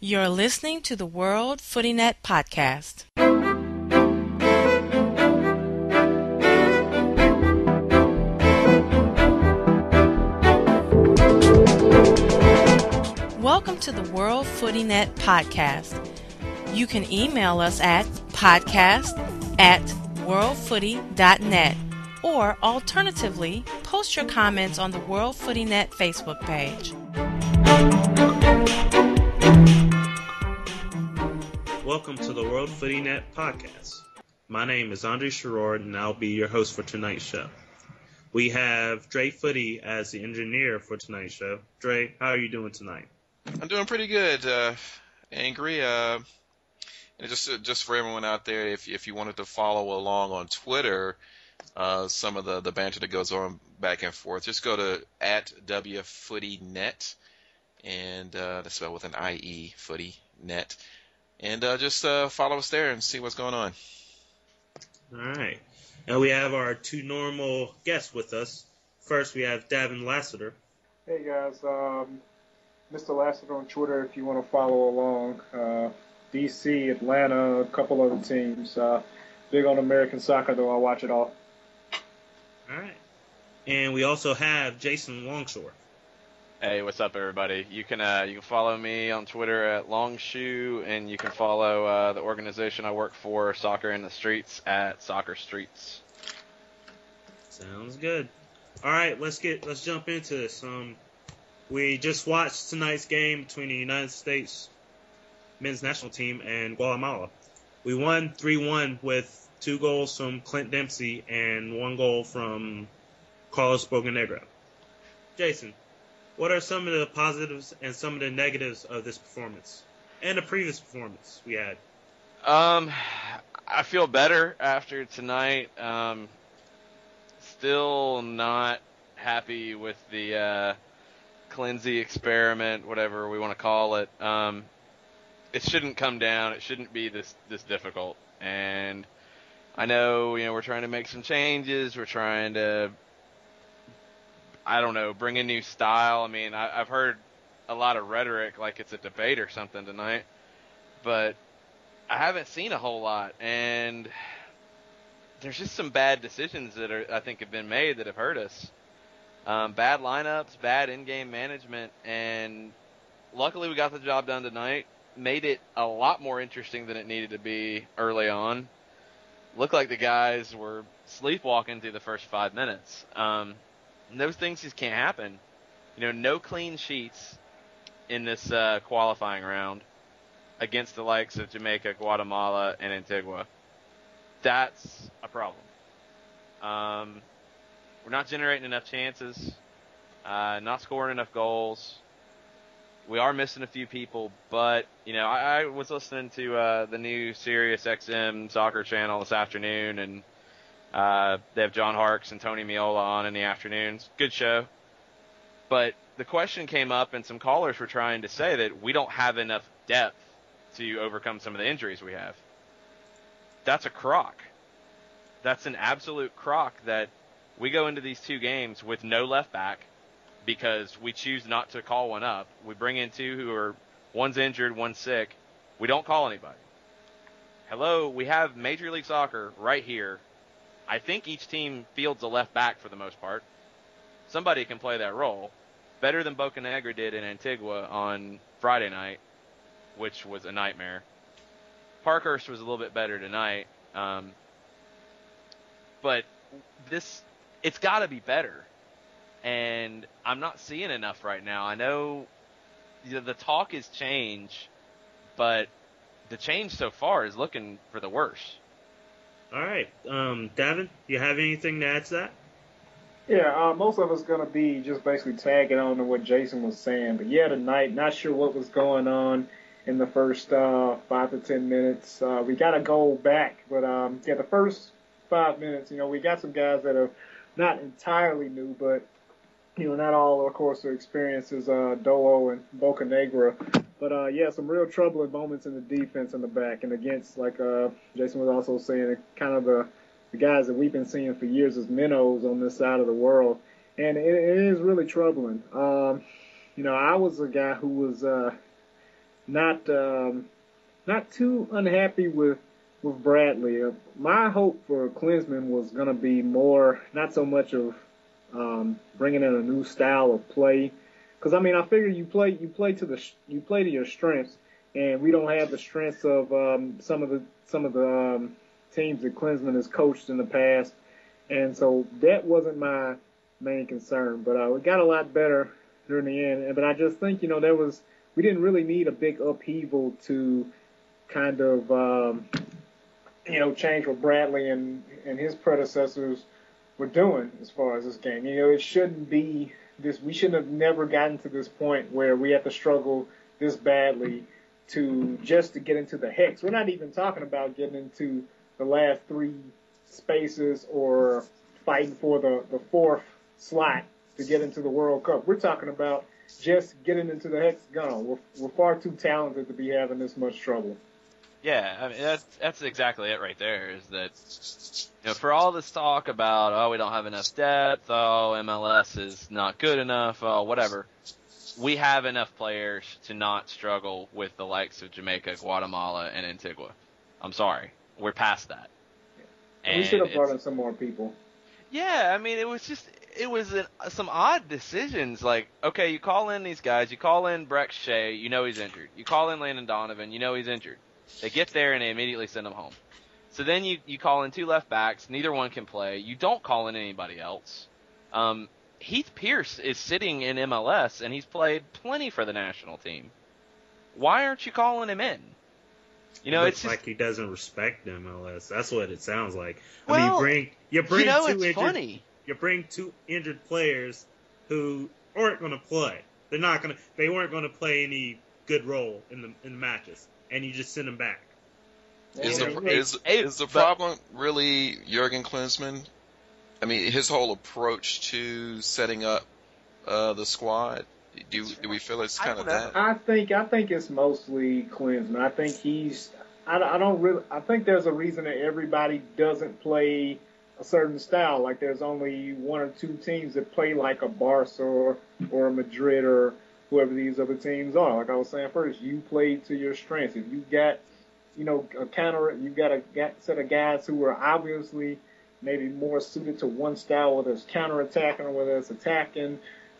You're listening to the World Footy Net podcast. Welcome to the World Footy Net podcast. You can email us at podcast@worldfooty.net or alternatively, post your comments on the World Footy Net Facebook page. Welcome to the World Footy Net podcast. My name is Andre Sherrod, and I'll be your host for tonight's show. We have Dre Footy as the engineer for tonight's show. Dre, how are you doing tonight? I'm doing pretty good. Angry. And just for everyone out there, if you wanted to follow along on Twitter, some of the banter that goes on back and forth, just go to @WFootyNet, and that's spelled with an IE, Footy Net. And just follow us there and see what's going on. All right. Now we have our two normal guests with us. First, we have Davin Lassiter. Hey, guys. Mr. Lassiter on Twitter if you want to follow along. DC, Atlanta, a couple other teams. Big on American soccer, though. I watch it all. All right. And we also have Jason Longshore. Hey, what's up, everybody? You can follow me on Twitter at Longshoe, and you can follow the organization I work for, Soccer in the Streets, at Soccer Streets. Sounds good. All right, let's jump into this. We just watched tonight's game between the United States men's national team and Guatemala. We won 3-1 with 2 goals from Clint Dempsey and 1 goal from Carlos Bocanegra. Jason, what are some of the positives and some of the negatives of this performance and the previous performance we had? I feel better after tonight. Still not happy with the Cleansy experiment, whatever we want to call it. It shouldn't come down. It shouldn't be this difficult. And I know, we're trying to make some changes. We're trying to, bring a new style. I mean, I've heard a lot of rhetoric like it's a debate or something tonight, but I haven't seen a whole lot. And there's just some bad decisions that I think have been made that have hurt us. Bad lineups, bad in-game management, and luckily we got the job done tonight. Made it a lot more interesting than it needed to be early on. Looked like the guys were sleepwalking through the first 5 minutes. And those things just can't happen. No clean sheets in this qualifying round against the likes of Jamaica, Guatemala, and Antigua. That's a problem. We're not generating enough chances, not scoring enough goals. We are missing a few people, but, I was listening to the new Sirius XM soccer channel this afternoon, and they have John Harkes and Tony Miola on in the afternoons. Good show. But the question came up, and some callers were trying to say that we don't have enough depth to overcome some of the injuries we have. That's a crock. That's an absolute crock that we go into these 2 games with no left back because we choose not to call one up. We bring in 2 who are, one's injured, one's sick. We don't call anybody. Hello, we have Major League Soccer right here. I think each team fields a left back for the most part. Somebody can play that role. Better than Bocanegra did in Antigua on Friday night, which was a nightmare. Parkhurst was a little bit better tonight. But it's got to be better. And I'm not seeing enough right now. I know the talk is change, but the change so far is looking for the worse. All right. Davin, you have anything to add to that? Yeah, most of it's going to be just basically tagging on to what Jason was saying. But, yeah, tonight, not sure what was going on in the first 5 to 10 minutes. We got a goal back. But, the first 5 minutes, we got some guys that are not entirely new, but, not all, of course, their experiences, Dolo and Bocanegra. But, some real troubling moments in the defense in the back. And against, like Jason was also saying, kind of the guys that we've been seeing for years as minnows on this side of the world. And it is really troubling. I was a guy who was not too unhappy with Bradley. My hope for Klinsmann was going to be more, not so much of bringing in a new style of play, because I mean I figure you play to your strengths, and we don't have the strengths of some of the teams that Klinsmann has coached in the past, and so that wasn't my main concern. But we got a lot better during the end. But I just think we didn't really need a big upheaval to kind of change what Bradley and his predecessors were doing as far as this game. It shouldn't be this. We shouldn't have never gotten to this point where we have to struggle this badly to get into the hex. We're not even talking about getting into the last three spaces or fighting for the fourth slot to get into the World Cup. We're talking about just getting into the hexagon. We're far too talented to be having this much trouble. Yeah, I mean that's exactly it right there. Is that for all this talk about we don't have enough depth, MLS is not good enough, whatever. We have enough players to not struggle with the likes of Jamaica, Guatemala, and Antigua. I'm sorry, we're past that. And we should have brought in some more people. Yeah, I mean it was some odd decisions. Like, okay, you call in these guys, you call in Breck Shea, he's injured. You call in Landon Donovan, he's injured. They get there and they immediately send him home. So then you call in two left backs, neither one can play. You don't call in anybody else. Heath Pierce is sitting in MLS and he's played plenty for the national team. Why aren't you calling him in? It's like he doesn't respect MLS. That's what it sounds like. Well, I mean, you bring two it's injured, funny. You bring two injured players who aren't going to play. They weren't going to play any good role in the matches, and you just send them back. Is the problem really Jürgen Klinsmann? I mean, his whole approach to setting up the squad. Do we feel it's kind of that? I think it's mostly Klinsmann. I think I think there's a reason that everybody doesn't play a certain style. Like there's only one or two teams that play like a Barca or a Madrid or whoever these other teams are. Like I was saying first, you play to your strengths. If you got you got a set of guys who are obviously maybe more suited to one style, whether it's counterattacking or whether it's attacking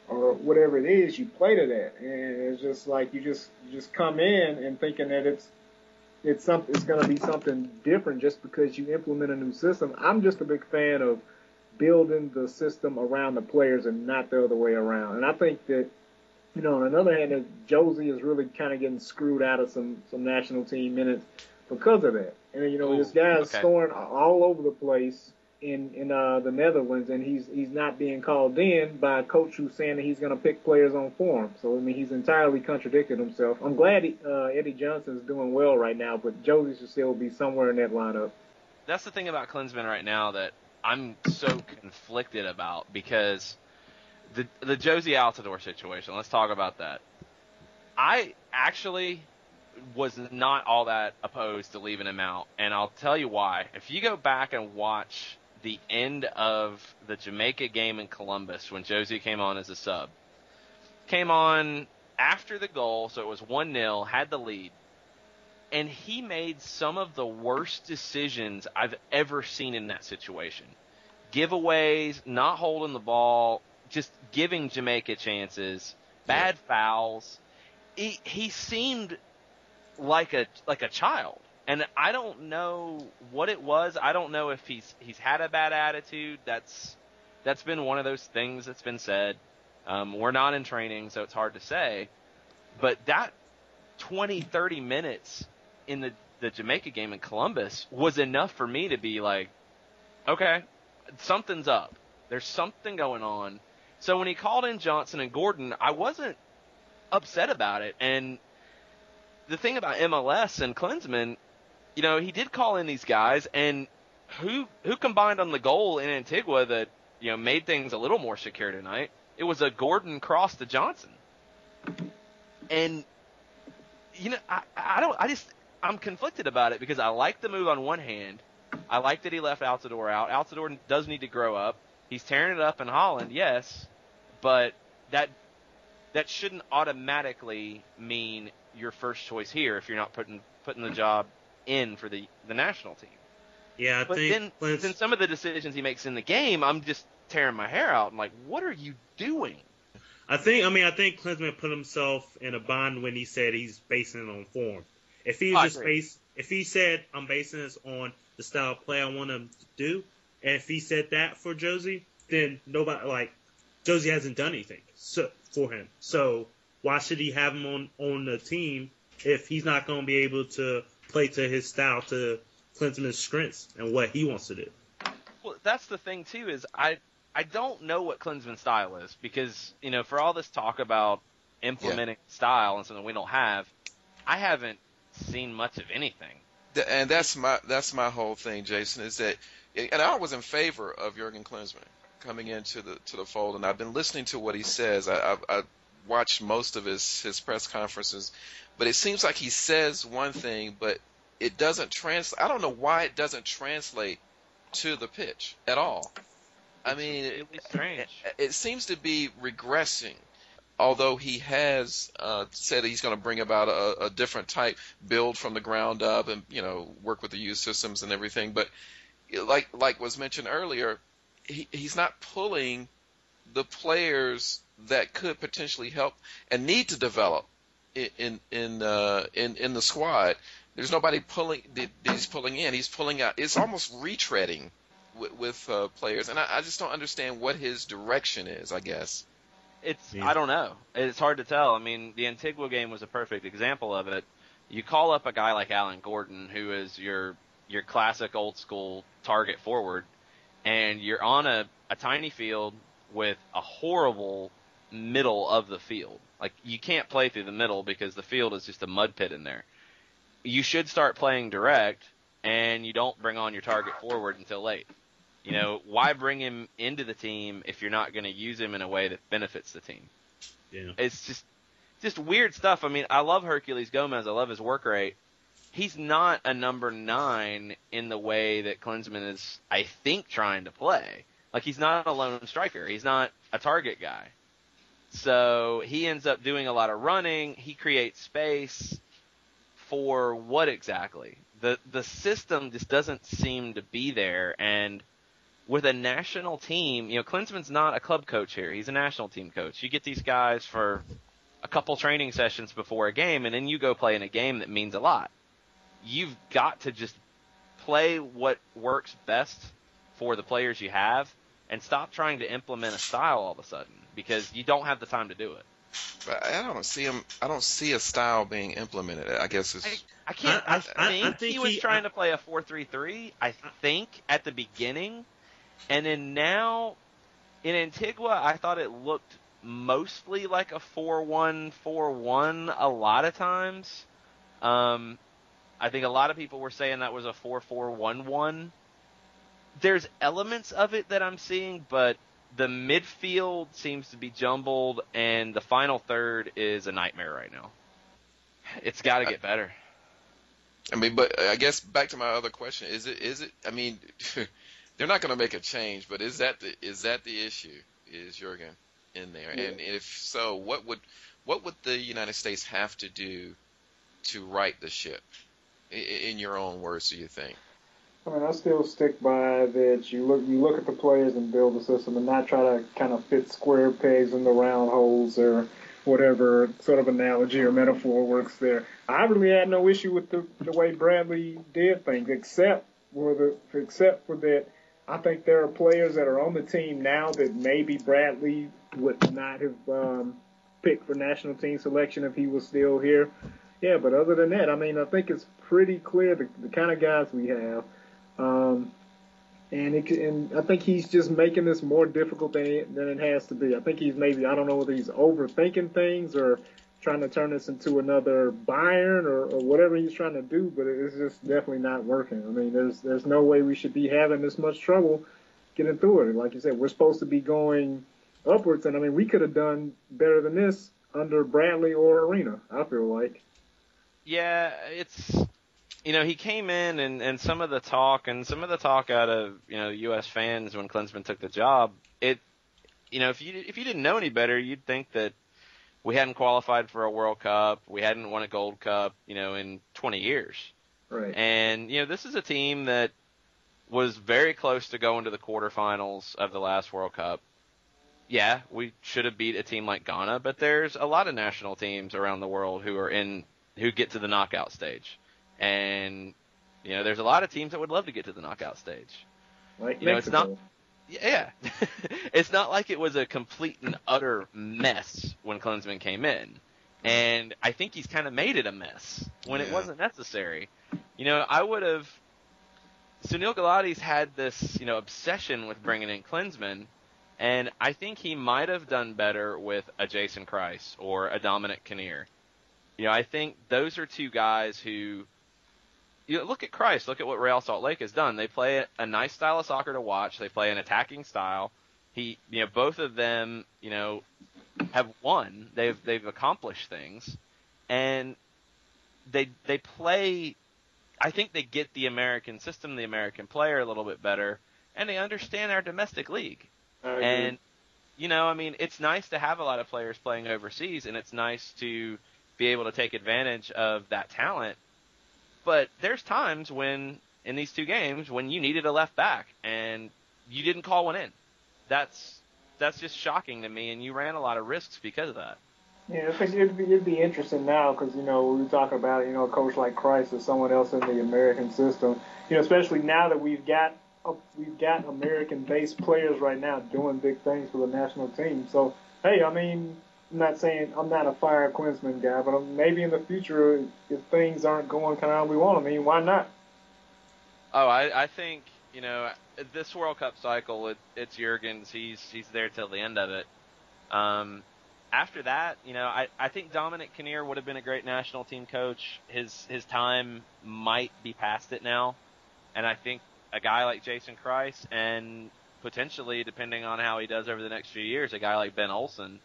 or whatever it is, you play to that. And it's just like you just come in and thinking that it's going to be something different just because you implement a new system. I'm just a big fan of building the system around the players and not the other way around. And I think that, on another hand, that Josie is really kind of getting screwed out of some national team minutes because of that. And this guy is scoring all over the place in the Netherlands, and he's not being called in by a coach who's saying that he's going to pick players on form. So I mean, he's entirely contradicted himself. I'm glad Eddie Johnson's doing well right now, but Josie should still be somewhere in that lineup. That's the thing about Klinsmann right now that I'm so conflicted about, because the Josie Altidore situation. Let's talk about that. I actually was not all that opposed to leaving him out, and I'll tell you why. If you go back and watch the end of the Jamaica game in Columbus when Josie came on as a sub, came on after the goal, so it was 1-0, had the lead, and he made some of the worst decisions I've ever seen in that situation. Giveaways, not holding the ball, just giving Jamaica chances, bad fouls. He seemed like a child. And I don't know what it was. I don't know if he's had a bad attitude. That's been one of those things that's been said. We're not in training, so it's hard to say. But that 20, 30 minutes in the Jamaica game in Columbus was enough for me to be like, okay, something's up. There's something going on. So when he called in Johnson and Gordon, I wasn't upset about it. And the thing about MLS and Klinsmann, he did call in these guys, and who combined on the goal in Antigua that, made things a little more secure tonight? It was a Gordon cross to Johnson. And, I'm conflicted about it because I like the move on one hand. I like that he left Altidore out. Altidore does need to grow up. He's tearing it up in Holland, yes, but that shouldn't automatically mean your first choice here if you're not putting the job in for the national team. Yeah, I But think then some of the decisions he makes in the game, I'm just tearing my hair out. I'm like, what are you doing? I think Klinsmann put himself in a bind when he said he's basing it on form. If he said I'm basing this on the style of play I want him to do, and if he said that for Josie, then nobody Josie hasn't done anything for him. So why should he have him on the team if he's not going to be able to play to his style, to Klinsmann's strengths and what he wants to do? Well, that's the thing too, is I don't know what Klinsmann's style is, because, for all this talk about implementing style and something we don't have, I haven't seen much of anything. And that's my whole thing, Jason, is that, and I was in favor of Jürgen Klinsmann coming into the fold, and I've been listening to what he says. I watched most of his press conferences, but it seems like he says one thing, but it doesn't translate. I don't know why it doesn't translate to the pitch at all. I mean, it's strange. It seems to be regressing, although he has said he's going to bring about a different type build from the ground up and, work with the youth systems and everything. But like was mentioned earlier, he's not pulling the players that could potentially help and need to develop in the squad. There's nobody he's pulling in. He's pulling out. It's almost retreading with players, and I just don't understand what his direction is, I guess. I don't know. It's hard to tell. I mean, the Antigua game was a perfect example of it. You call up a guy like Alan Gordon, who is your classic old school target forward, and you're on a tiny field with a horrible middle of the field. Like, you can't play through the middle because the field is just a mud pit in there. You should start playing direct, and you don't bring on your target forward until late. Why bring him into the team if you're not going to use him in a way that benefits the team? Yeah. It's just weird stuff. I mean, I love Herculez Gomez. I love his work rate. He's not a number 9 in the way that Klinsmann is, I think, trying to play. Like, he's not a lone striker. He's not a target guy. So he ends up doing a lot of running. He creates space for what exactly? The system just doesn't seem to be there. And with a national team, Klinsmann's not a club coach here. He's a national team coach. You get these guys for a couple training sessions before a game, and then you go play in a game that means a lot. You've got to just play what works best for the players you have and stop trying to implement a style all of a sudden, because you don't have the time to do it. But I don't see a style being implemented. I guess it's. I think he was trying to play a 4-3-3. I think at the beginning, and then now in Antigua, I thought it looked mostly like a 4-1-4-1 a lot of times. I think a lot of people were saying that was a 4-4-1-1. There's elements of it that I'm seeing, but the midfield seems to be jumbled, and the final third is a nightmare right now. It's got to get better. I mean, but I guess back to my other question: is it? I mean, they're not going to make a change, but is that the issue? Is Jürgen in there? Yeah. And if so, what would the United States have to do to right the ship? In your own words, do you think? I mean, I still stick by that. You look at the players and build a system, and not try to kind of fit square pegs in the round holes, or whatever sort of analogy or metaphor works there. I really had no issue with the way Bradley did things, except for that. I think there are players that are on the team now that maybe Bradley would not have picked for national team selection if he was still here. Yeah, but other than that, I mean, I think it's pretty clear the kind of guys we have. And I think he's just making this more difficult than it has to be. I think he's maybe, I don't know whether he's overthinking things or trying to turn this into another Bayern or whatever he's trying to do, but it's just definitely not working. I mean, there's no way we should be having this much trouble getting through it. Like you said, we're supposed to be going upwards, and I mean, we could have done better than this under Bradley or Arena, I feel like. Yeah, it's, he came in and some of the talk out of, U.S. fans when Klinsmann took the job, if you didn't know any better, you'd think that we hadn't qualified for a World Cup. We hadn't won a Gold Cup, in 20 years. Right. And, this is a team that was very close to going to the quarterfinals of the last World Cup. Yeah, we should have beat a team like Ghana, but there's a lot of national teams around the world who get to the knockout stage. And, there's a lot of teams that would love to get to the knockout stage. Like Mexico. It's not, yeah. It's not like it was a complete and utter mess when Klinsmann came in. And I think he's kind of made it a mess when it wasn't necessary. Sunil Gulati's had this, obsession with bringing in Klinsmann, and I think he might have done better with a Jason Kreis or a Dominic Kinnear. I think those are two guys who, look at Kreis, look at what Real Salt Lake has done. They play a nice style of soccer to watch. They play an attacking style. Both of them, have won. They've accomplished things, and they play. I think they get the American system, the American player a little bit better, and they understand our domestic league. And it's nice to have a lot of players playing overseas, and it's nice to be able to take advantage of that talent. But there's times when, in these two games, when you needed a left back and you didn't call one in. That's just shocking to me, and you ran a lot of risks because of that. Yeah, I think it'd be interesting now because, we were talking about, a coach like Kreis or someone else in the American system, especially now that we've got American-based players right now doing big things for the national team. So, hey, I'm not saying I'm not a fire Klinsmann guy, but maybe in the future, if things aren't going kind of how we want them, why not? Oh, I think, this World Cup cycle, it's Jürgen's. He's there till the end of it. After that, I think Dominic Kinnear would have been a great national team coach. His time might be past it now. And I think a guy like Jason Kreis and potentially, depending on how he does over the next few years, a guy like Ben Olsen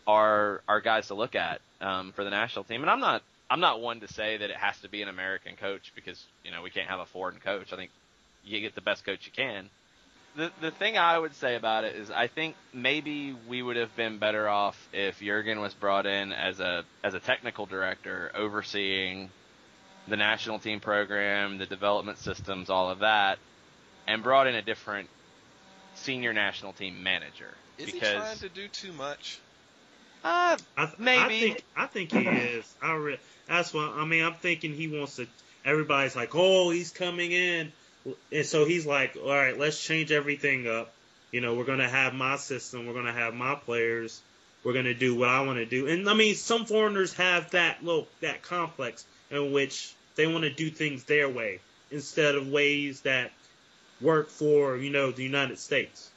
are guys to look at for the national team. And I'm not one to say that it has to be an American coach because, we can't have a foreign coach. I think you get the best coach you can. The thing I would say about it is I think maybe we would have been better off if Jürgen was brought in as a technical director overseeing the national team program, the development systems, all of that, and brought in a different senior national team manager. Is he trying to do too much? Maybe. I think he is. That's why. I'm thinking he wants to. Everybody's like, oh, he's coming in. And so he's like, all right, let's change everything up. We're going to have my system. We're going to have my players. We're going to do what I want to do. And, some foreigners have that complex in which they want to do things their way instead of ways that work for, the United States.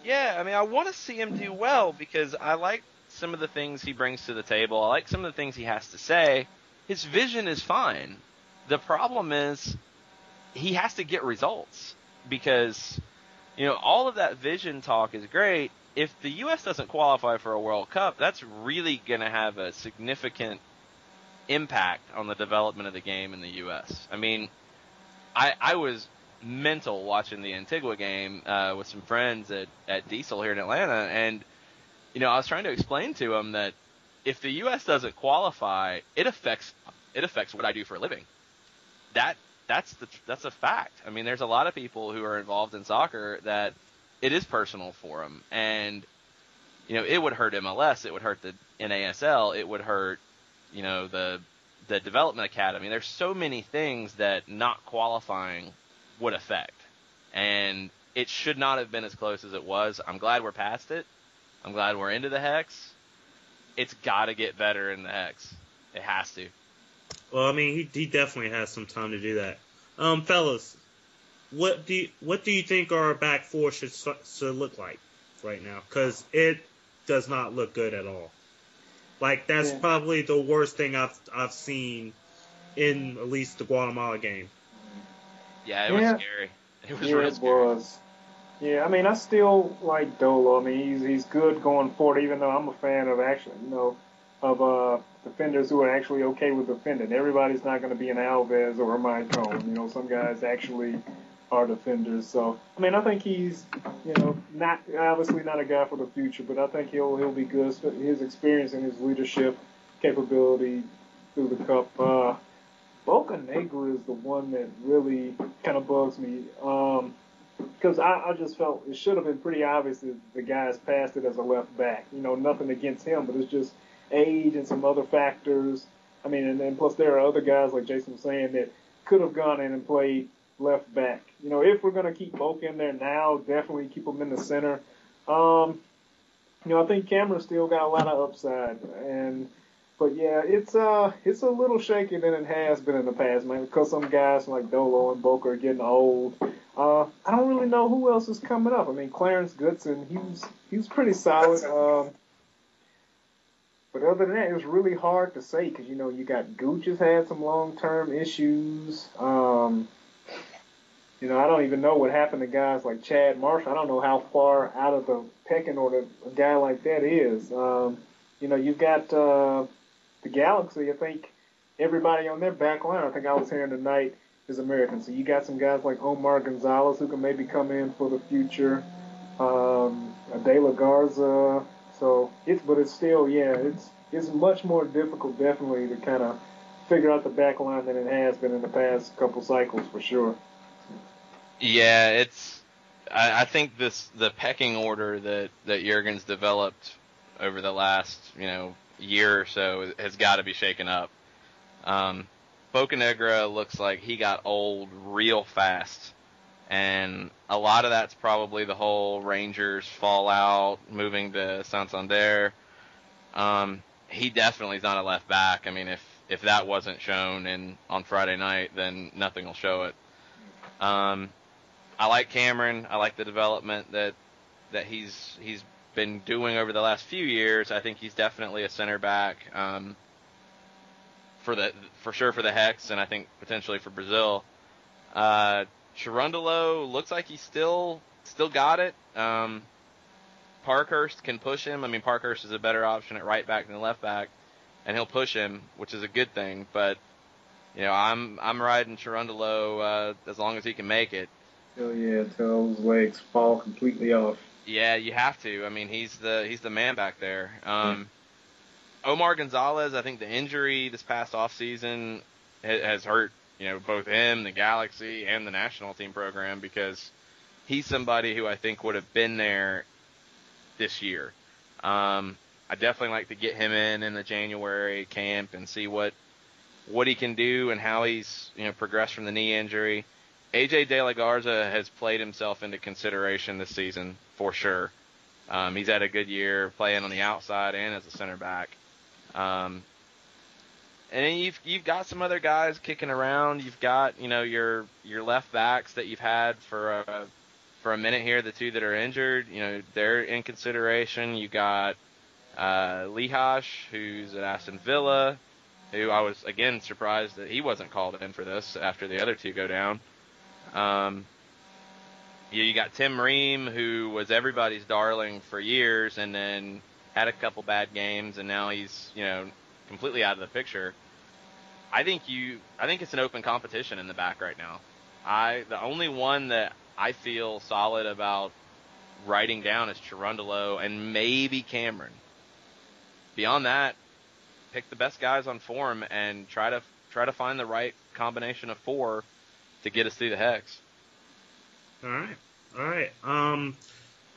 Yeah, I want to see him do well because I like some of the things he brings to the table. I like some of the things he has to say. His vision is fine. The problem is he has to get results because, all of that vision talk is great. If the U.S. doesn't qualify for a World Cup, that's really going to have a significant impact on the development of the game in the U.S. I was mental watching the Antigua game with some friends at Diesel here in Atlanta, and, I was trying to explain to them that if the U.S. doesn't qualify, it affects what I do for a living. That's a fact. There's a lot of people who are involved in soccer that it is personal for them, and it would hurt MLS, it would hurt the NASL, it would hurt the development academy. There's so many things that not qualifying would affect, and it should not have been as close as it was. I'm glad we're past it. I'm glad we're into the Hex. It's got to get better in the Hex. It has to. Well, he definitely has some time to do that. Fellas, what do you think our back four should look like right now? Because it does not look good at all. That's probably the worst thing I've seen in at least the Guatemala game. Yeah, it was scary. It was real scary. It was. Yeah, I still like Dolo. He's good going forward, even though I'm a fan of of defenders who are actually okay with defending. Everybody's not going to be an Alves or a Maicon. Some guys actually our defenders. So, I mean, I think he's, not obviously not a guy for the future, but I think he'll be good. His experience and his leadership capability through the cup. Boca Negra is the one that really kind of bugs me. Because I just felt it should have been pretty obvious that the guys passed it as a left back. Nothing against him, but it's just age and some other factors. I mean, and then plus there are other guys, like Jason was saying, that could have gone in and played left back. If we're going to keep Boca in there now, definitely keep him in the center. I think Cameron's still got a lot of upside. But yeah, it's a little shakier than it has been in the past, man, because some guys like Dolo and Boca are getting old. I don't really know who else is coming up. I mean, Clarence Goodson, he was pretty solid. But other than that, it was really hard to say because, you got Gooch has had some long-term issues. I don't even know what happened to guys like Chad Marshall. I don't know how far out of the pecking order a guy like that is. You've got the Galaxy. I think everybody on their back line, I think I was hearing tonight, is American. So you got some guys like Omar Gonzalez who can maybe come in for the future. De La Garza. So it's still, it's much more difficult, definitely, to kind of figure out the back line than it has been in the past couple cycles for sure. Yeah, I think the pecking order that Jurgen's developed over the last, year or so has got to be shaken up. Boca Negra looks like he got old real fast. And a lot of that's probably the whole Rangers fallout, moving to Santander. He definitely is not a left back. I mean, if that wasn't shown on Friday night, then nothing will show it. I like Cameron. I like the development that he's been doing over the last few years. I think he's definitely a center back for sure for the Hex, and I think potentially for Brazil. Cherundolo looks like he's still got it. Parkhurst can push him. I mean, Parkhurst is a better option at right back than left back, and he'll push him, which is a good thing. But I'm riding Cherundolo as long as he can make it. Oh yeah, until his legs fall completely off. Yeah, you have to. I mean, he's the man back there. Omar Gonzalez, I think the injury this past offseason has hurt, both him, the Galaxy, and the national team program, because he's somebody who I think would have been there this year. I definitely like to get him in the January camp and see what he can do and how he's progressed from the knee injury. AJ De La Garza has played himself into consideration this season for sure. He's had a good year playing on the outside and as a center back. And then you've got some other guys kicking around. You've got your left backs that you've had for a minute here. The two that are injured, they're in consideration. You got Lihash, who's at Aston Villa, who I was again surprised that he wasn't called in for this after the other two go down. You got Tim Ream, who was everybody's darling for years, and then had a couple bad games, and now he's completely out of the picture. I think it's an open competition in the back right now. The only one that I feel solid about writing down is Cherundolo and maybe Cameron. Beyond that, pick the best guys on form and try to find the right combination of four to get us through the Hex. All right.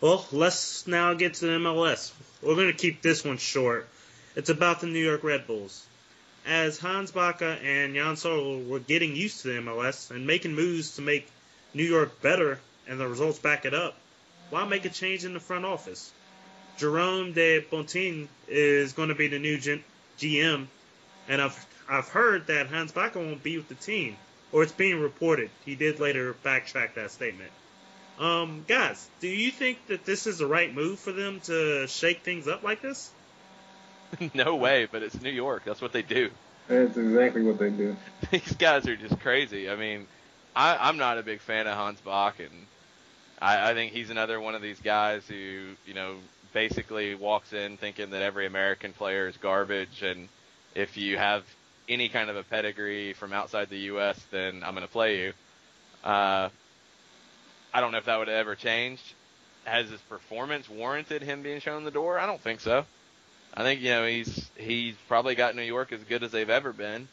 Well, let's now get to the MLS. We're going to keep this one short. It's about the New York Red Bulls. As Hans Baca and Jan Sorl were getting used to the MLS and making moves to make New York better, and the results back it up, why make a change in the front office? Jerome de Bontin is going to be the new GM, and I've heard that Hans Baca won't be with the team, or it's being reported. He did later backtrack that statement. Guys, do you think that this is the right move for them to shake things up like this? No way, but it's New York. That's what they do. That's exactly what they do. These guys are just crazy. I mean, I'm not a big fan of Hans Bach, and I think he's another one of these guys who, basically walks in thinking that every American player is garbage, and if you have any kind of a pedigree from outside the U.S., then I'm going to play you. I don't know if that would have ever changed. Has his performance warranted him being shown the door? I don't think so. I think, he's probably got New York as good as they've ever been.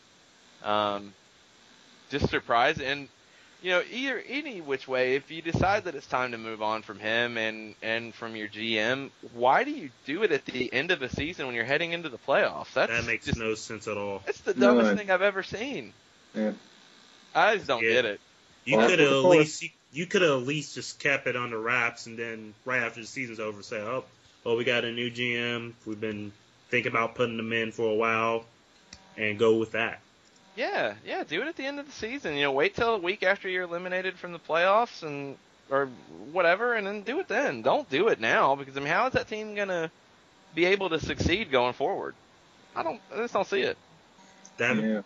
Just surprised. And, either any which way, if you decide that it's time to move on from him and from your GM, why do you do it at the end of a season when you're heading into the playoffs? That makes no sense at all. It's the dumbest thing I've ever seen. Yeah. I just don't get it. You could have at least just kept it under wraps, and then right after the season's over, say, we got a new GM. We've been thinking about putting them in for a while, and go with that. Yeah, do it at the end of the season. Wait till a week after you're eliminated from the playoffs or whatever, and then do it then. Don't do it now, because how is that team gonna be able to succeed going forward? I just don't see it. Yeah.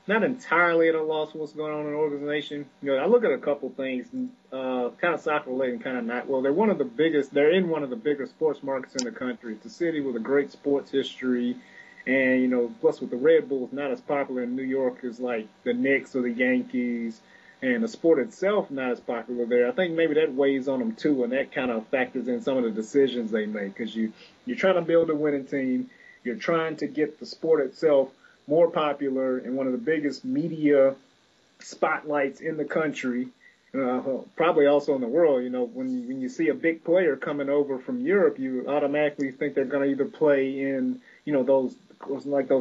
Not entirely at a loss what's going on in the organization. I look at a couple things, kind of soccer related and kind of not. Well, they're in one of the biggest sports markets in the country. It's a city with a great sports history. And, plus with the Red Bulls not as popular in New York as like the Knicks or the Yankees, and the sport itself not as popular there. I think maybe that weighs on them too, and that kind of factors in some of the decisions they make, because you're trying to build a winning team. You're trying to get the sport itself more popular in one of the biggest media spotlights in the country, probably also in the world. When you see a big player coming over from Europe, you automatically think they're going to either play in, those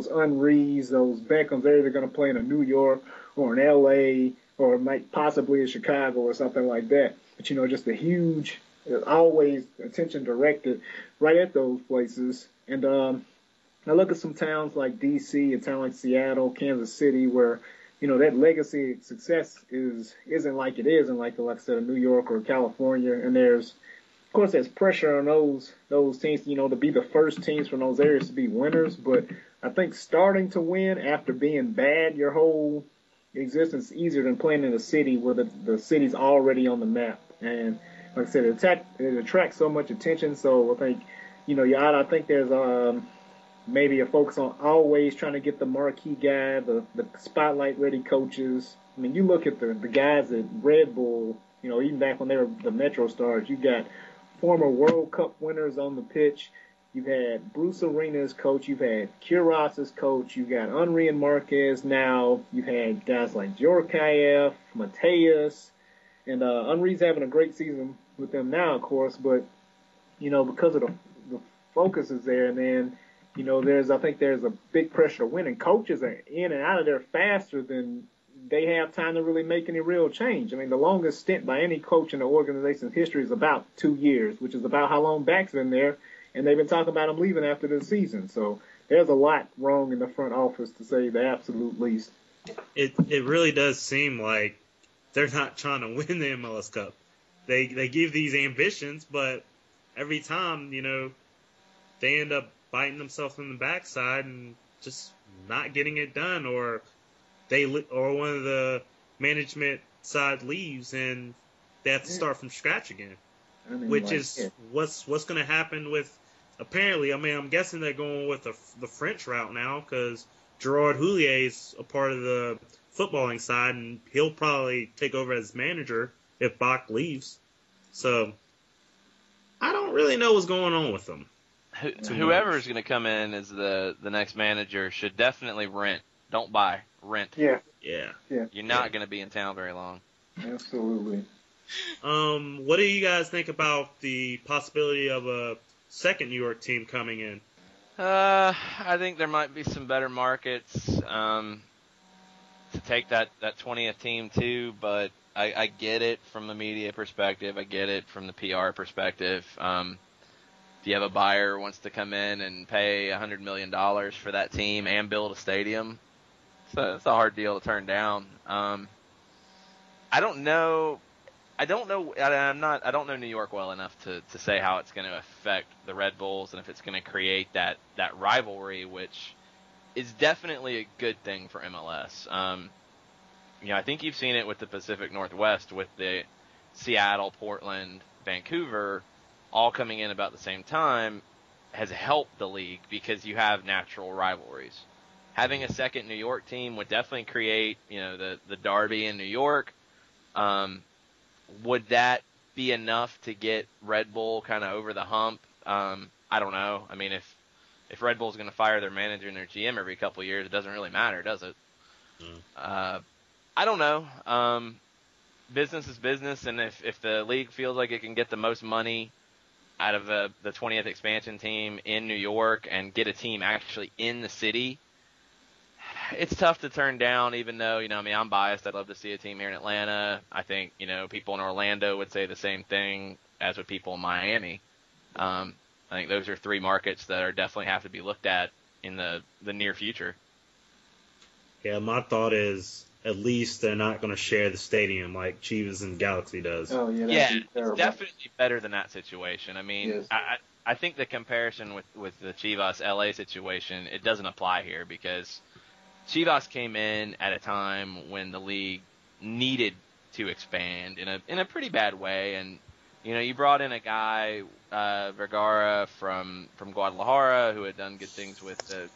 Henrys, those Beckhams. They're either going to play in a New York or an LA or possibly in Chicago or something like that. But, just a huge, always attention directed right at those places. And I look at some towns like D.C., a town like Seattle, Kansas City, where, that legacy success isn't like it is in like I said, New York or California. And there's pressure on those teams, to be the first teams from those areas to be winners. But I think starting to win after being bad your whole existence is easier than playing in a city where the city's already on the map. And like I said, it attracts so much attention. So I think, I think there's maybe a focus on always trying to get the marquee guy, the spotlight-ready coaches. I mean, you look at the guys at Red Bull, even back when they were the Metro Stars, you got former World Cup winners on the pitch. You've had Bruce Arena's coach. You've had Kuros's coach. You've got Henry and Marquez now. You've had guys like Djorkaeff, Mateus, and Henry's having a great season with them now, of course, but, because of the focus is there, and then, I think there's a big pressure to win, and coaches are in and out of there faster than they have time to really make any real change. I mean, the longest stint by any coach in the organization's history is about 2 years, which is about how long Bak's been there, and they've been talking about him leaving after the season. So there's a lot wrong in the front office, to say the absolute least. It really does seem like they're not trying to win the MLS Cup. They give these ambitions, but every time, they end up biting themselves in the backside and just not getting it done, or one of the management side leaves and they have to start from scratch again, which is what's going to happen with. Apparently, I'm guessing they're going with the French route now, because Gerard Houllier is a part of the footballing side, and he'll probably take over as manager if Bach leaves. So I don't really know what's going on with them. Whoever is going to come in as the next manager should definitely rent. Don't buy. Rent. Yeah. You're not going to be in town very long. Absolutely. What do you guys think about the possibility of a second New York team coming in? I think there might be some better markets to take that 20th team too, but I get it from the media perspective. I get it from the PR perspective. If you have a buyer who wants to come in and pay $100 million for that team and build a stadium, it's a hard deal to turn down. I don't know New York well enough to say how it's going to affect the Red Bulls and if it's going to create that rivalry, which is definitely a good thing for MLS. I think you've seen it with the Pacific Northwest, with the Seattle, Portland, Vancouver all coming in about the same time, has helped the league because you have natural rivalries. Having a second New York team would definitely create, the derby in New York. would that be enough to get Red Bull kind of over the hump? I don't know. I mean, if Red Bull's going to fire their manager and their GM every couple of years, it doesn't really matter, does it? I don't know. Business is business, and if the league feels like it can get the most money out of the 20th expansion team in New York and get a team actually in the city, it's tough to turn down, even though, I mean, I'm biased. I'd love to see a team here in Atlanta. I think, people in Orlando would say the same thing, as would people in Miami. I think those are three markets that are definitely have to be looked at in the near future. Yeah, my thought is at least they're not going to share the stadium like Chivas and Galaxy does. Oh, yeah, it's definitely better than that situation. I mean, yes. I think the comparison with the Chivas LA situation, it doesn't apply here because Chivas came in at a time when the league needed to expand in a pretty bad way, and you brought in a guy, Vergara from Guadalajara, who had done good things with the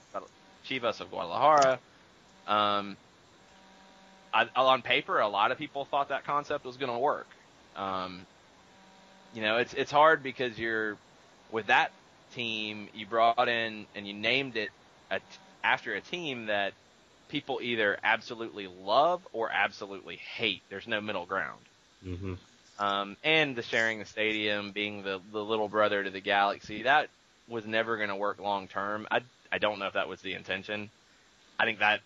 Chivas of Guadalajara. On paper, a lot of people thought that concept was going to work. It's hard because with that team, you brought in and you named it after a team that people either absolutely love or absolutely hate. There's no middle ground. Mm-hmm. And the sharing the stadium, being the little brother to the Galaxy, that was never going to work long term. I don't know if that was the intention. I think that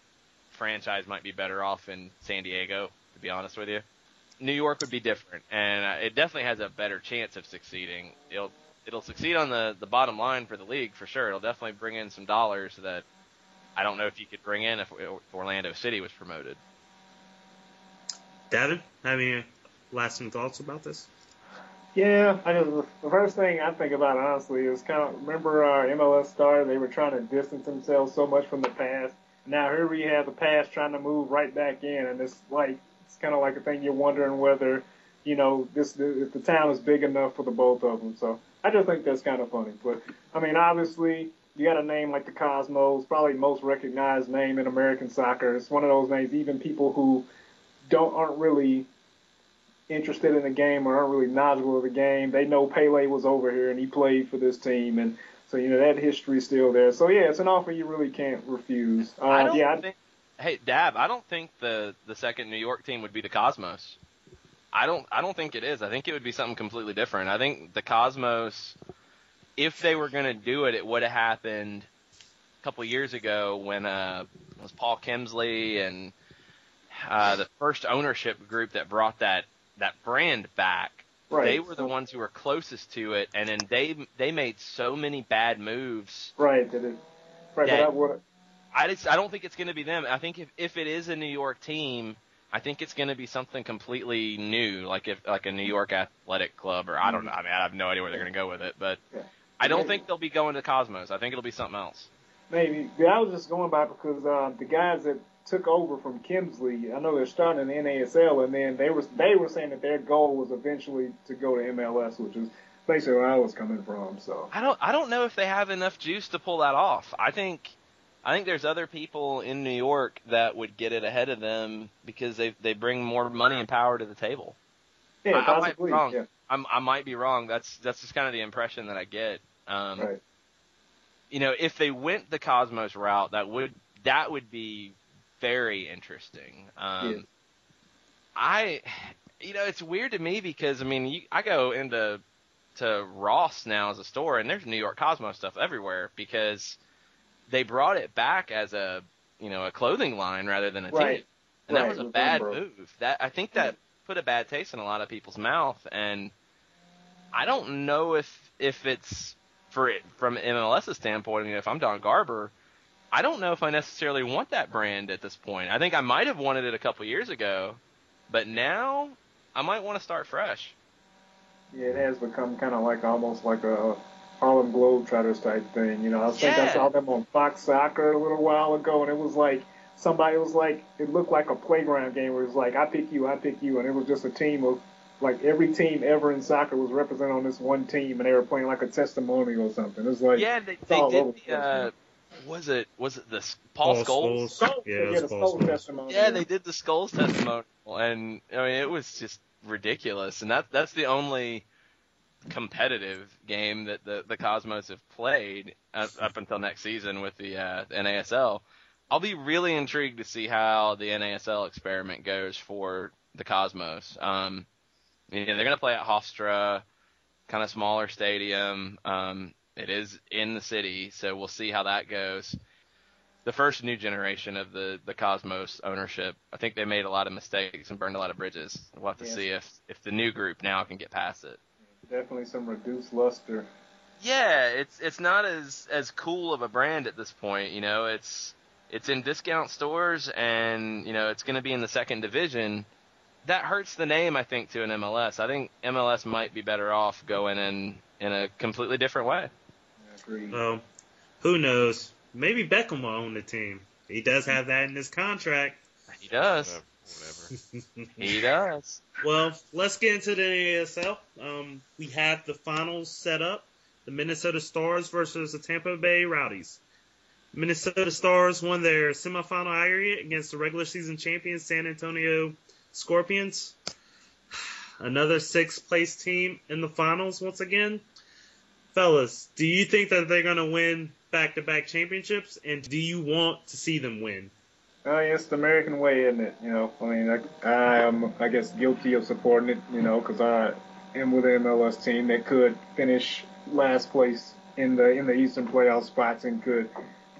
franchise might be better off in San Diego, to be honest with you. New York would be different, and it definitely has a better chance of succeeding. It'll succeed on the bottom line for the league for sure. It'll definitely bring in some dollars that I don't know if you could bring in if Orlando City was promoted. David, have any lasting thoughts about this? Yeah, the first thing I think about, honestly, is remember MLS started, they were trying to distance themselves so much from the past. Now here we have the past trying to move right back in, and it's kind of like a thing you're wondering whether, if the town is big enough for the both of them. So I just think that's kind of funny. But, I mean, obviously, you got a name like the Cosmos, probably the most recognized name in American soccer. It's one of those names, even people who aren't really interested in the game or aren't really knowledgeable of the game, they know Pele was over here and he played for this team, and so that history's still there. So yeah, it's an offer you really can't refuse. Hey Dab, I don't think the second New York team would be the Cosmos. I don't think it is. I think it would be something completely different. I think the Cosmos, if they were going to do it, it would have happened a couple years ago when it was Paul Kemsley and the first ownership group that brought that brand back. Right. They were the ones who were closest to it, and then they made so many bad moves. Right. I don't think it's going to be them. I think if it is a New York team, I think it's going to be something completely new, like a New York Athletic Club, or I don't know. I mean, I have no idea where they're going to go with it, but yeah. I don't think they'll be going to Cosmos. I think it'll be something else. Maybe. Yeah, I was just going by because the guys that took over from Kemsley, I know they're starting in the NASL, and then they were saying that their goal was eventually to go to MLS, which is basically where I was coming from. So I don't know if they have enough juice to pull that off. I think there's other people in New York that would get it ahead of them because they bring more money and power to the table. Yeah, I might be wrong. Yeah. I might be wrong. That's just kind of the impression that I get. Right. If they went the Cosmos route, that would be very interesting. Yeah. It's weird to me because I go into Ross now as a store, and there's New York Cosmos stuff everywhere because they brought it back as a clothing line rather than a team, and that was a bad move. I think that put a bad taste in a lot of people's mouth, and I don't know if it's from MLS's standpoint. If I'm Don Garber, I don't know if I necessarily want that brand at this point. I think I might have wanted it a couple years ago, but now I might want to start fresh. Yeah, it has become kind of almost like a Harlem Globetrotters type thing. I think I saw them on Fox Soccer a little while ago, and it was like somebody was like, it looked like a playground game where it was like, I pick you, and it was just a team of every team ever in soccer was represented on this one team, and they were playing like a testimonial or something. It was like they did. Was it the Paul Scholes? Yeah, the Scholes testimonial. Yeah, they did the Scholes testimonial, and it was just ridiculous, and that's the only competitive game that the Cosmos have played up until next season with the NASL. I'll be really intrigued to see how the NASL experiment goes for the Cosmos. They're going to play at Hofstra, kind of smaller stadium. It is in the city, so we'll see how that goes. The first new generation of the Cosmos ownership, I think they made a lot of mistakes and burned a lot of bridges. We'll have to see if the new group now can get past it. Definitely some reduced luster. Yeah, it's not as cool of a brand at this point. It's in discount stores, and it's going to be in the second division. That hurts the name, I think, to an MLS. I think MLS might be better off going in a completely different way. Agreed. Well, who knows? Maybe Beckham will own the team. He does have that in his contract. He does. Whatever. He does. Well, let's get into the NASL. We have the finals set up. The Minnesota Stars versus the Tampa Bay Rowdies. Minnesota Stars won their semifinal aggregate against the regular season champions San Antonio Scorpions. Another sixth-place team in the finals once again. Fellas, do you think that they're going to win back-to-back championships, and do you want to see them win? It's the American way, isn't it? I am, I guess, guilty of supporting it, because I am with the MLS team that could finish last place in the Eastern playoff spots and could,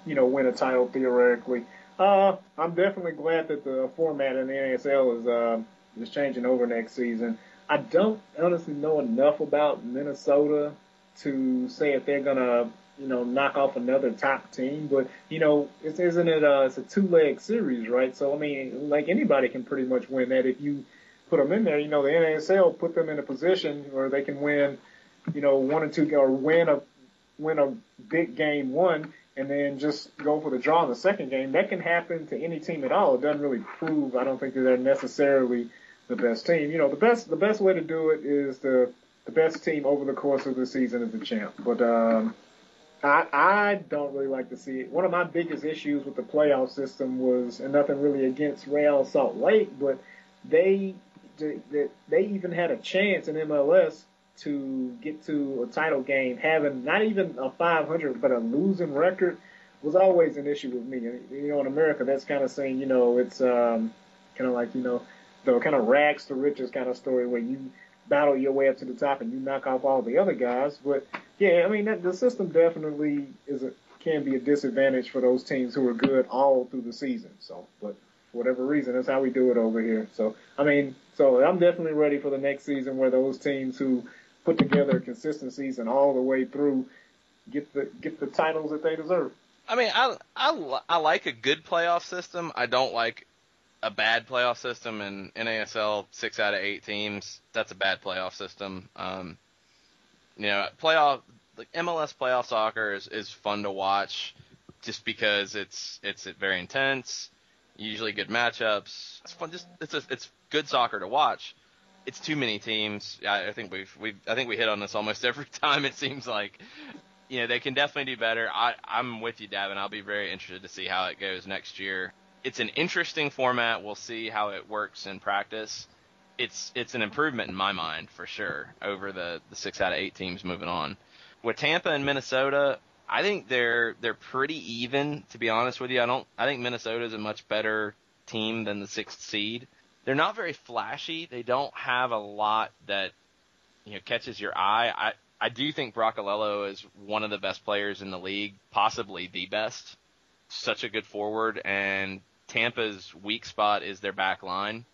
win a title theoretically. I'm definitely glad that the format in the NASL is changing over next season. I don't honestly know enough about Minnesota to say if they're gonna, knock off another top team, but it's a two-leg series, right? So like anybody can pretty much win that if you put them in there. The NASL put them in a position where they can win, 1 or 2, or win a big game one, and then just go for the draw in the second game. That can happen to any team at all. It doesn't really prove, I don't think, that they're necessarily the best team. The best way to do it is the best team over the course of the season is the champ. But I don't really like to see it. One of my biggest issues with the playoff system was, and nothing really against Real Salt Lake, but they even had a chance in MLS to get to a title game, having not even a 500 but a losing record was always an issue with me. In America, that's kind of saying, it's kind of like, the kind of rags to riches kind of story where you battle your way up to the top and you knock off all the other guys. But yeah, the system definitely can be a disadvantage for those teams who are good all through the season. So, but for whatever reason, that's how we do it over here. So, I'm definitely ready for the next season where those teams who put together a consistent season all the way through get the titles that they deserve. I like a good playoff system. I don't like a bad playoff system. In NASL, 6 out of 8 teams, that's a bad playoff system. MLS playoff soccer is fun to watch just because it's very intense, usually good matchups. It's fun. It's good soccer to watch. It's too many teams. I think we hit on this almost every time. It seems like, they can definitely do better. I'm with you, Davin. I'll be very interested to see how it goes next year. It's an interesting format. We'll see how it works in practice. It's an improvement in my mind for sure over the 6 out of 8 teams moving on. With Tampa and Minnesota, I think they're pretty even, to be honest with you. I think Minnesota is a much better team than the 6th seed. They're not very flashy. They don't have a lot that catches your eye. I do think Bracalello is one of the best players in the league, possibly the best. Such a good forward, and Tampa's weak spot is their back line.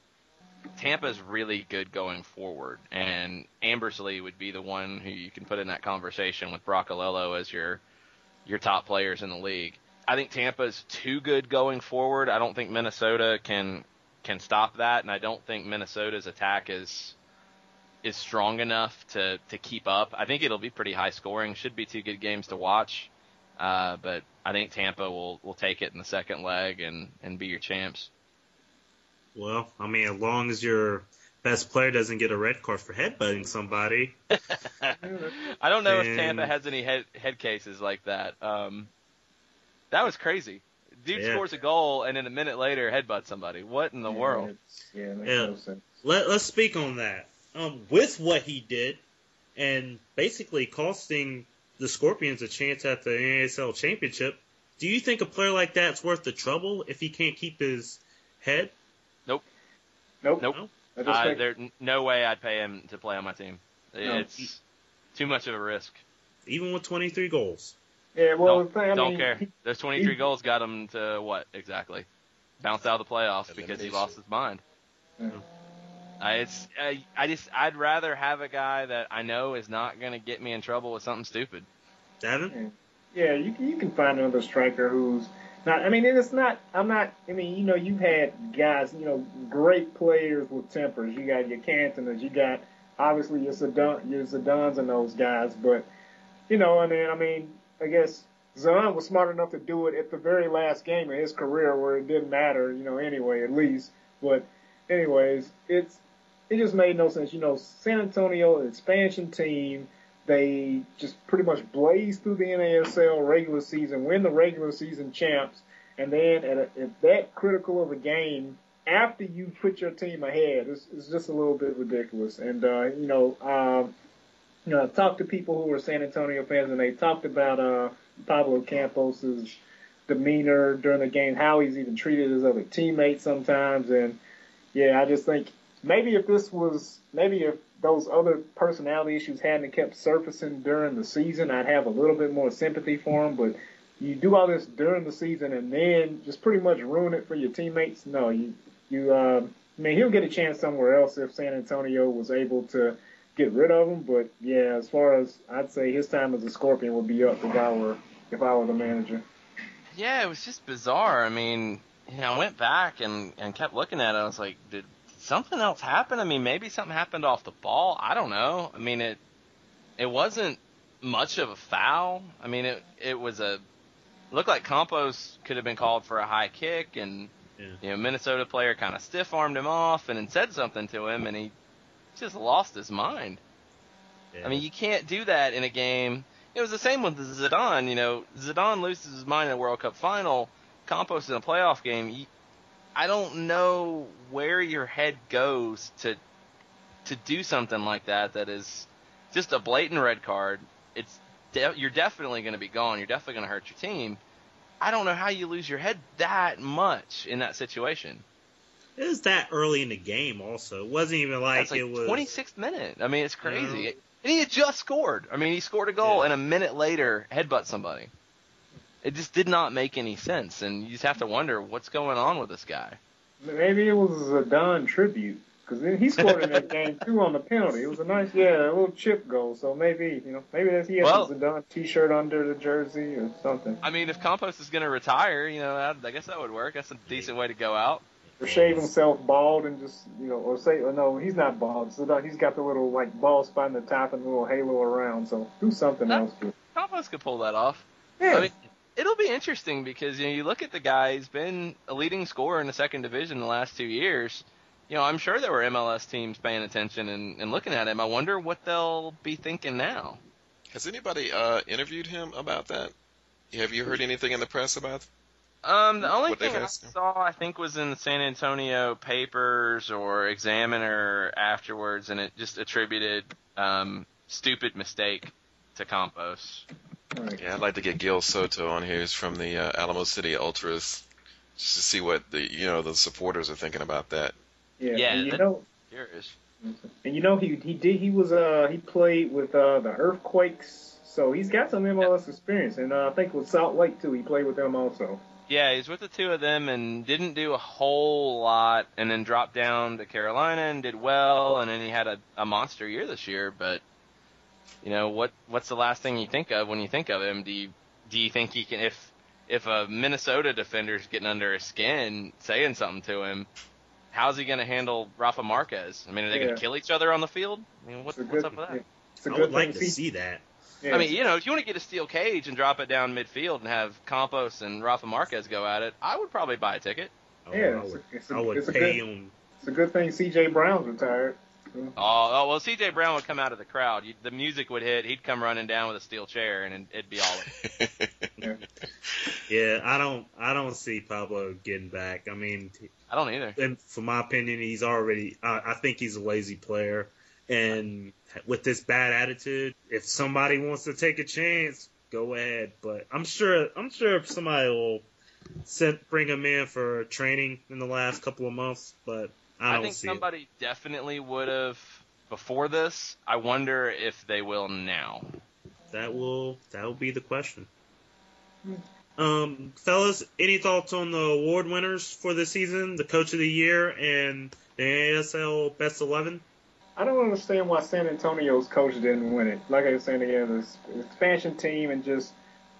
Tampa's really good going forward, and Ambersley would be the one who you can put in that conversation with Bracalello as your top players in the league. I think Tampa's too good going forward. I don't think Minnesota can stop that, and I don't think Minnesota's attack is strong enough to keep up. I think it'll be pretty high scoring. Should be 2 good games to watch, but I think Tampa will take it in the second leg and be your champs. Well, as long as your best player doesn't get a red card for headbutting somebody. I don't know if Tampa has any head cases like that. That was crazy. Dude scores a goal and then a minute later headbutts somebody. What in the world? It makes no sense. Let's speak on that. With what he did and basically costing the Scorpions a chance at the NASL championship, do you think a player like that's worth the trouble if he can't keep his head? Nope. There's no way I'd pay him to play on my team. It's too much of a risk. Even with 23 goals. Yeah, well, don't care. Those 23 goals got him to what exactly? Bounce out of the playoffs because he lost his mind. Yeah. I'd rather have a guy that I know is not going to get me in trouble with something stupid. Devin? Yeah, you can find another striker who's not. I mean, it's not. I'm not. I mean, you've had guys, great players with tempers. You got your Cantonas. You got obviously your Zidans and those guys. But I guess Zidane was smart enough to do it at the very last game of his career, where it didn't matter, anyway, at least. But anyways, it just made no sense. San Antonio, an expansion team. They just pretty much blaze through the NASL regular season, win the regular season champs, and then at that critical of a game, after you put your team ahead, it's just a little bit ridiculous. And I talked to people who were San Antonio fans, and they talked about Pablo Campos's demeanor during the game, how he's even treated his other teammates sometimes, and yeah, I just think maybe if those other personality issues hadn't kept surfacing during the season, I'd have a little bit more sympathy for him. But you do all this during the season and then just pretty much ruin it for your teammates. No, he'll get a chance somewhere else if San Antonio was able to get rid of him. But yeah, as far as I'd say his time as a Scorpion would be up if I were the manager. Yeah, it was just bizarre. I mean, I went back and kept looking at it. I was like, did something else happen? I mean, maybe something happened off the ball. I don't know. I mean, it wasn't much of a foul. I mean, it looked like Campos could have been called for a high kick, and Minnesota player kind of stiff-armed him off and then said something to him, and he just lost his mind. Yeah. I mean, you can't do that in a game. It was the same with Zidane. Zidane loses his mind in a World Cup final. Campos in a playoff game. I don't know where your head goes to do something like that is just a blatant red card. You're definitely going to be gone. You're definitely going to hurt your team. I don't know how you lose your head that much in that situation. It was that early in the game also. It wasn't even like it was 26th minute. I mean, it's crazy. And he had just scored. I mean, he scored a goal and a minute later headbutt somebody. It just did not make any sense, and you just have to wonder what's going on with this guy. Maybe it was a Zidane tribute, because then he scored in that game too on the penalty. It was a nice, a little chip goal. So maybe he has a Zidane T-shirt under the jersey or something. I mean, if Campos is going to retire, I guess that would work. That's a decent way to go out. Or shave himself bald and just, no, he's not bald. Zidane, he's got the little bald spot in the top and a little halo around. So do something else. Campos could pull that off. Yeah. I mean, it'll be interesting because, you look at the guy, he's been a leading scorer in the second division the last 2 years. I'm sure there were MLS teams paying attention and looking at him. I wonder what they'll be thinking now. Has anybody interviewed him about that? Have you heard anything in the press about it? The only thing I saw, I think, was in the San Antonio papers or Examiner afterwards, and it just attributed stupid mistake to Campos. Yeah, I'd like to get Gil Soto on here. He's from the Alamo City Ultras, just to see what the supporters are thinking about that. Yeah, and curious. And he played with the Earthquakes, so he's got some MLS experience, and I think with Salt Lake too, he played with them also. Yeah, he's with the two of them and didn't do a whole lot, and then dropped down to Carolina and did well, and then he had a monster year this year. But what's the last thing you think of when you think of him? Do you think he can, if a Minnesota defender's getting under his skin, saying something to him, how's he going to handle Rafa Marquez? I mean, are they going to kill each other on the field? I mean, what's up with that? I would like to see that. Yeah. I mean, if you want to get a steel cage and drop it down midfield and have Campos and Rafa Marquez go at it, I would probably buy a ticket. I would pay him. It's a good thing C.J. Brown's retired. Oh, well, C.J. Brown would come out of the crowd. The music would hit. He'd come running down with a steel chair, and it'd be all Yeah, I don't see Pablo getting back. I mean, I don't either. and for my opinion, he's already. I think he's a lazy player, and with this bad attitude, if somebody wants to take a chance, go ahead. But I'm sure if somebody will bring him in for training in the last couple of months. But I don't think see somebody definitely would have before this. I wonder if they will now. That will be the question. Fellas, any thoughts on the award winners for the season, the Coach of the Year and the NASL Best 11? I don't understand why San Antonio's coach didn't win it. Like I was saying again, this expansion team and just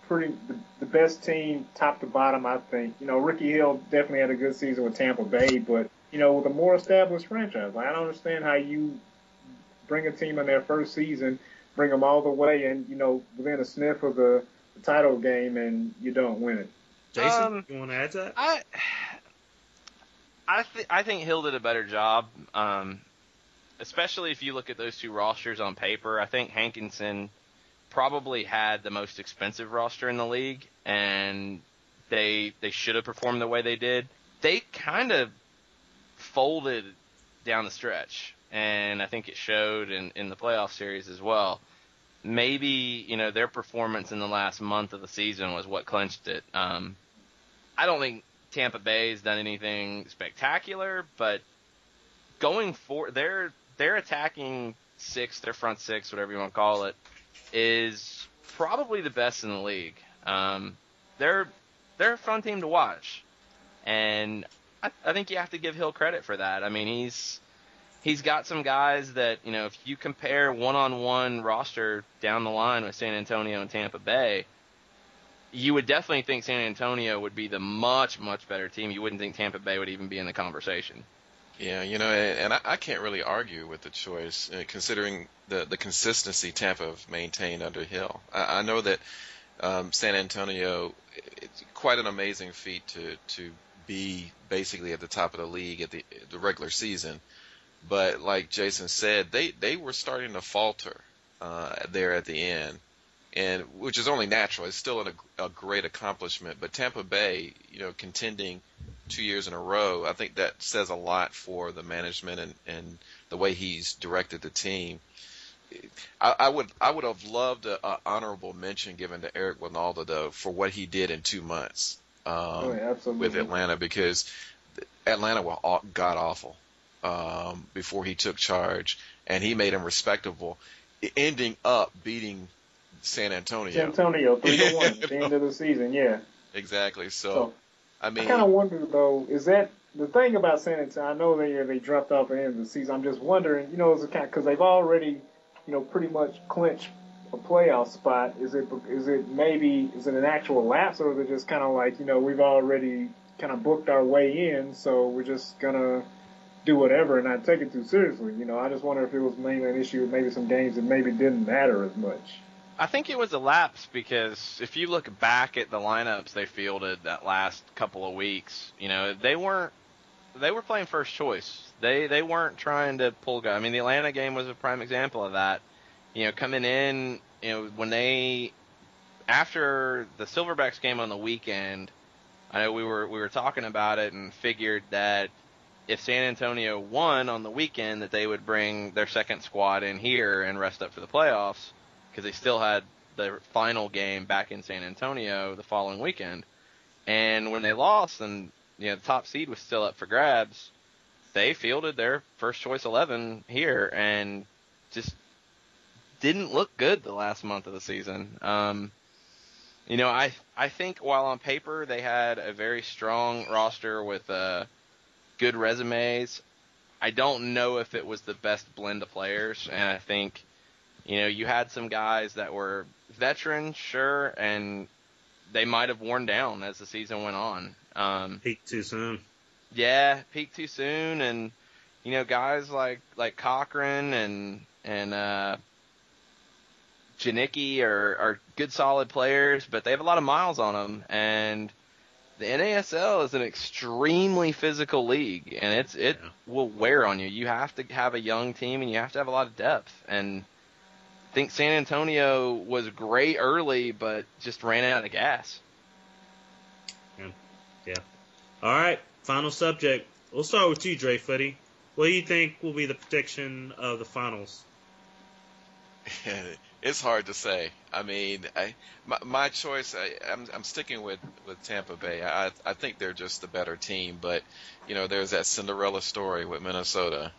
the best team top to bottom, I think. Ricky Hill definitely had a good season with Tampa Bay, but, with a more established franchise, I don't understand how you bring a team in their first season, bring them all the way and, within a sniff of the title game and you don't win it. Jason, you want to add to that? I think Hill did a better job, especially if you look at those two rosters on paper. I think Hankinson probably had the most expensive roster in the league, and they should have performed the way they did. They kind of folded down the stretch, and I think it showed in the playoff series as well. Maybe, their performance in the last month of the season was what clinched it. I don't think Tampa Bay has done anything spectacular, but going forward, their attacking six, their front six, whatever you want to call it, is probably the best in the league. They're a fun team to watch, and I think you have to give Hill credit for that. I mean, he's got some guys that, if you compare one-on-one roster down the line with San Antonio and Tampa Bay, you would definitely think San Antonio would be the much, much better team. You wouldn't think Tampa Bay would even be in the conversation. Yeah, and I can't really argue with the choice, considering the consistency Tampa have maintained under Hill. I know that San Antonio, it's quite an amazing feat to be basically at the top of the league at the regular season. But like Jason said, they were starting to falter there at the end, and which is only natural. It's still a great accomplishment. But Tampa Bay, contending 2 years in a row, I think that says a lot for the management and the way he's directed the team. I would have loved an honorable mention given to Eric Winaldo, though, for what he did in 2 months with Atlanta, because Atlanta were god awful before he took charge, and he made them respectable, ending up beating San Antonio. San Antonio 3-1 at the end of the season, yeah. Exactly. So I mean, I kind of wonder, though, is that the thing about San Antonio? I know they dropped off at the end of the season. I'm just wondering, is it kind because they've already, pretty much clinched a playoff spot. Is it an actual lapse, or is it just kind of like, we've already kind of booked our way in, so we're just gonna do whatever and not take it too seriously? I just wonder if it was mainly an issue with maybe some games that maybe didn't matter as much. I think it was a lapse because if you look back at the lineups they fielded that last couple of weeks, they were playing first choice. They weren't trying to pull guys. I mean, the Atlanta game was a prime example of that. Coming in, when after the Silverbacks game on the weekend, I know we were talking about it and figured that if San Antonio won on the weekend, that they would bring their second squad in here and rest up for the playoffs, because they still had the final game back in San Antonio the following weekend. And when they lost and, the top seed was still up for grabs, they fielded their first choice 11 here and just didn't look good the last month of the season. I think while on paper they had a very strong roster with good resumes, I don't know if it was the best blend of players, and I think you had some guys that were veterans, sure, and they might have worn down as the season went on. Peaked too soon. Yeah, peaked too soon, and guys like Cochran and Janicki are good, solid players, but they have a lot of miles on them, and the NASL is an extremely physical league, and will wear on you. You have to have a young team, and you have to have a lot of depth, and think San Antonio was great early, but just ran out of gas. Yeah. All right, final subject. We'll start with you, Dre Footy. What do you think will be the prediction of the finals? It's hard to say. I mean, my choice, I'm sticking with Tampa Bay. I think they're just the better team, but there's that Cinderella story with Minnesota,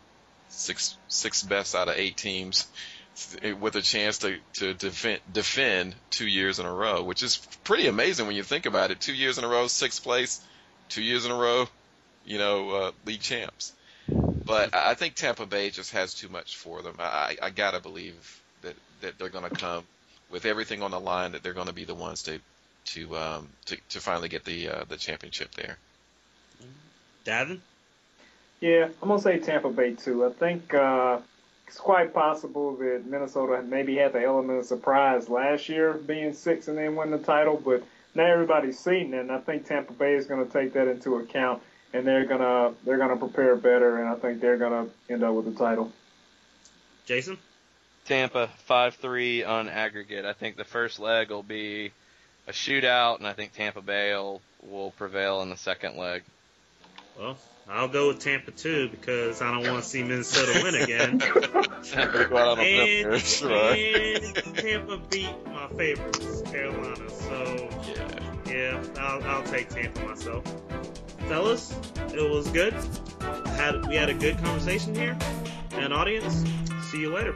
six best out of 8 teams, with a chance to defend 2 years in a row, which is pretty amazing when you think about it. 2 years in a row, 6th place, 2 years in a row, league champs. But I think Tampa Bay just has too much for them. I gotta believe that they're going to come with everything on the line, that they're going to be the ones to finally get the championship there. Davin? Yeah, I'm going to say Tampa Bay too. I think it's quite possible that Minnesota maybe had the element of surprise last year, being 6 and then winning the title, but now everybody's seen it, and I think Tampa Bay is going to take that into account, and they're gonna prepare better, and I think they're going to end up with the title. Jason? Tampa 5-3 on aggregate. I think the first leg will be a shootout, and I think Tampa Bay will prevail in the second leg. Well, I'll go with Tampa too, because I don't want to see Minnesota win again. And Tampa beat my favorites, Carolina. So yeah, I'll take Tampa myself. Fellas, it was good. We had a good conversation here. And audience, see you later.